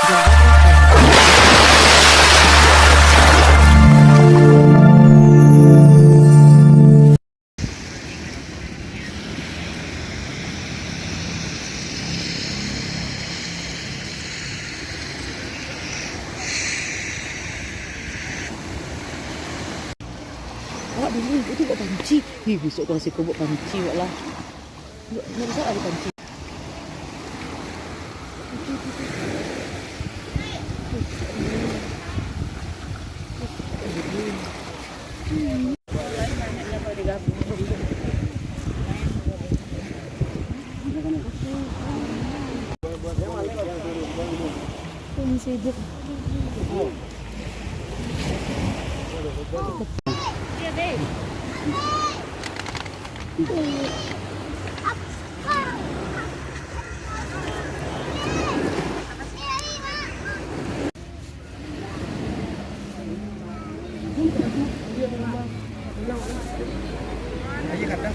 Awak dulu itu buat panci. Besok tu nasi kau buat panci awak lah. Nak ada panci. Ini sibuk. Ayo kata.